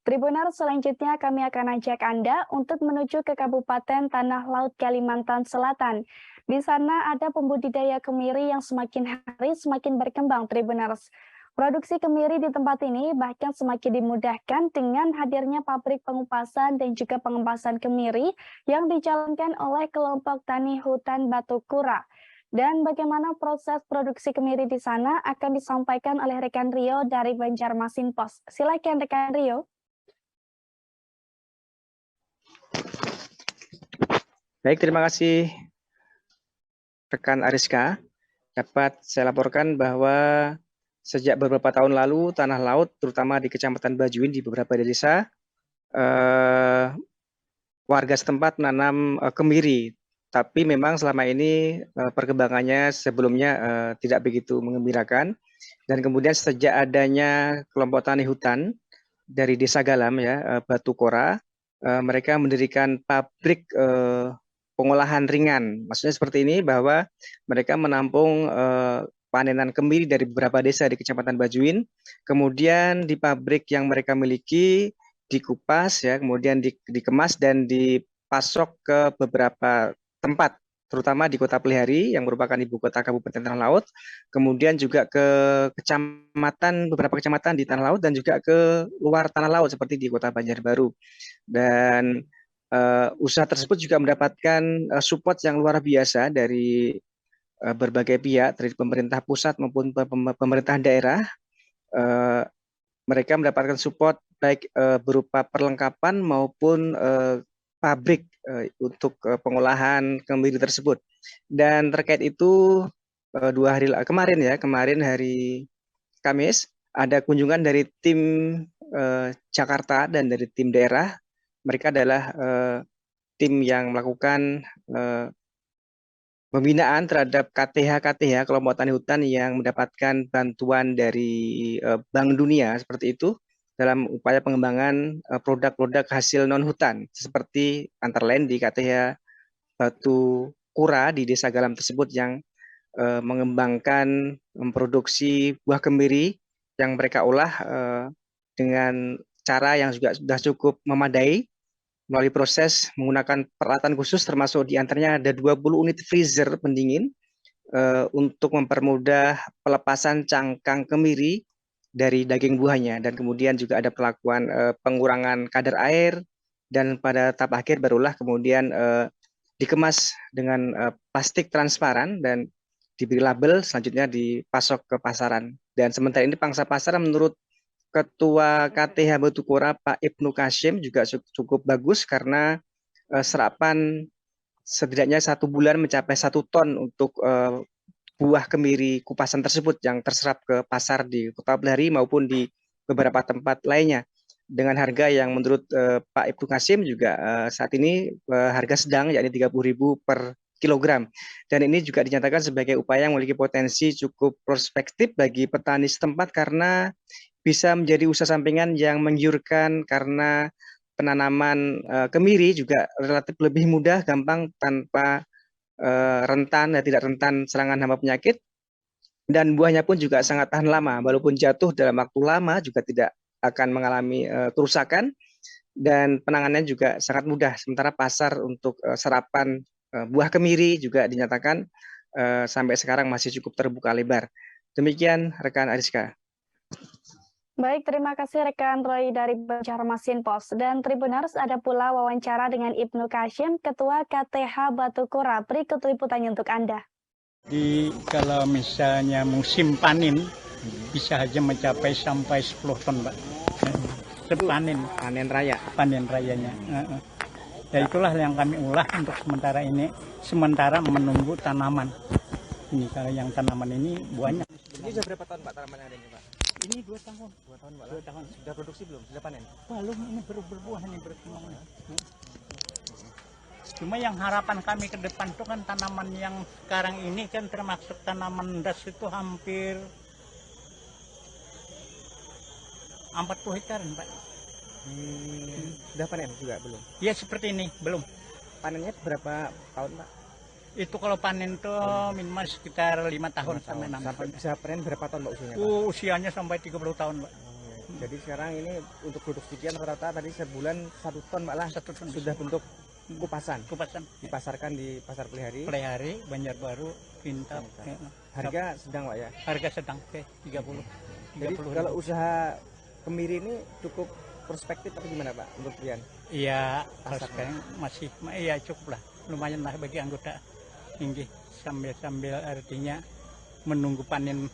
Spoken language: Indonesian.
Tribuners, selanjutnya kami akan ajak Anda untuk menuju ke Kabupaten Tanah Laut, Kalimantan Selatan. Di sana ada pembudidaya kemiri yang semakin hari semakin berkembang, Tribuners. Produksi kemiri di tempat ini bahkan semakin dimudahkan dengan hadirnya pabrik pengupasan dan juga pengempasan kemiri yang dijalankan oleh kelompok tani hutan Batu Kura. Dan bagaimana proses produksi kemiri di sana akan disampaikan oleh rekan Rio dari Banjarmasin Pos. Silakan rekan Rio. Baik, terima kasih rekan Ariska. Dapat saya laporkan bahwa sejak beberapa tahun lalu tanah laut, terutama di Kecamatan Bajuin di beberapa desa, warga setempat menanam kemiri. Tapi memang selama ini perkembangannya sebelumnya tidak begitu mengembirakan. Dan kemudian sejak adanya kelompok tani hutan dari Desa Galam ya, Batu Kora, mereka mendirikan pabrik pengolahan ringan. Maksudnya seperti ini bahwa mereka menampung panenan kemiri dari beberapa desa di Kecamatan Bajuin, kemudian di pabrik yang mereka miliki dikupas ya, kemudian dikemas dan dipasok ke beberapa tempat, terutama di Kota Pelihari yang merupakan ibu kota Kabupaten Tanah Laut, kemudian juga ke beberapa kecamatan di Tanah Laut dan juga ke luar Tanah Laut seperti di Kota Banjarbaru. Dan usaha tersebut juga mendapatkan support yang luar biasa dari berbagai pihak, dari pemerintah pusat maupun pemerintah daerah. Mereka mendapatkan support baik berupa perlengkapan maupun pabrik untuk pengolahan kemiri tersebut. Dan terkait itu kemarin hari Kamis ada kunjungan dari tim Jakarta dan dari tim daerah. Mereka adalah tim yang melakukan pembinaan terhadap KTH kelompok tani hutan yang mendapatkan bantuan dari Bank Dunia seperti itu dalam upaya pengembangan produk-produk hasil non hutan seperti antara lain di KTH Batu Kura di Desa Galam tersebut yang mengembangkan memproduksi buah kemiri yang mereka olah dengan cara yang juga sudah cukup memadai melalui proses menggunakan peralatan khusus, termasuk diantaranya ada 20 unit freezer pendingin untuk mempermudah pelepasan cangkang kemiri dari daging buahnya, dan kemudian juga ada pelakuan pengurangan kadar air, dan pada tahap akhir barulah kemudian dikemas dengan plastik transparan dan diberi label, selanjutnya dipasok ke pasaran. Dan sementara ini pangsa pasar menurut Ketua KTH Batu Kora Pak Ibnu Kashim juga cukup bagus karena serapan setidaknya 1 bulan mencapai 1 ton untuk buah kemiri kupasan tersebut yang terserap ke pasar di Kota Pelihari maupun di beberapa tempat lainnya dengan harga yang menurut Pak Ibnu Kashim juga saat ini harga sedang, yakni 30.000 per kilogram. Dan ini juga dinyatakan sebagai upaya yang memiliki potensi cukup prospektif bagi petani setempat karena bisa menjadi usaha sampingan yang menggiurkan karena penanaman kemiri juga relatif lebih mudah, gampang, tanpa rentan dan tidak rentan serangan hama penyakit, dan buahnya pun juga sangat tahan lama, walaupun jatuh dalam waktu lama juga tidak akan mengalami kerusakan, dan penanganannya juga sangat mudah. Sementara pasar untuk serapan buah kemiri juga dinyatakan sampai sekarang masih cukup terbuka lebar. Demikian rekan Ariska. Baik, terima kasih rekan Roy dari Banjarmasin Pos. Dan Tribuners, ada pula wawancara dengan Ibnu Kashim, Ketua KTH Batu Kura. Berikut liputannya untuk Anda. Kalau misalnya musim panen, bisa aja mencapai sampai 10 ton, Pak. Panen raya. Panen rayanya. Ya itulah yang kami ulah untuk sementara ini, sementara menunggu tanaman. Ini kalau yang tanaman ini buahnya. Ini sudah berapa tahun Pak tanaman yang ada ini Pak? Ini 2 tahun. 2 tahun Pak. 2 tahun. Sudah produksi belum? Sudah panen? Belum, ini baru berbuah, ini berkembang. Cuma yang harapan kami ke depan itu kan tanaman yang sekarang ini kan termasuk tanaman das itu hampir 40 hektar, Pak. Sudah panen juga belum? Ya seperti ini, belum. Panennya berapa tahun Pak? Itu kalau panen tuh minimal sekitar 5 tahun sampai 6 tahun. Sampai bisa panen berapa tahun Pak usianya Pak? Usianya sampai 30 tahun, Pak. Jadi sekarang ini untuk produksi sekian rata-rata tadi sebulan 1 ton Pak lah 1 ton sudah bentuk kupasan. kupasan. Dipasarkan di Pasar Pelihari. Pelihari, Banjarbaru, Pintar. Harga sedang Pak ya. Harga sedang ke 30. Jadi 30 kalau usaha kemiri ini cukup prospektif atau gimana Pak untuk Brian? Iya, Pasarnya? sekarang masih iya cukup lah. Lumayan lah bagi anggota tinggi sambil artinya menunggu panen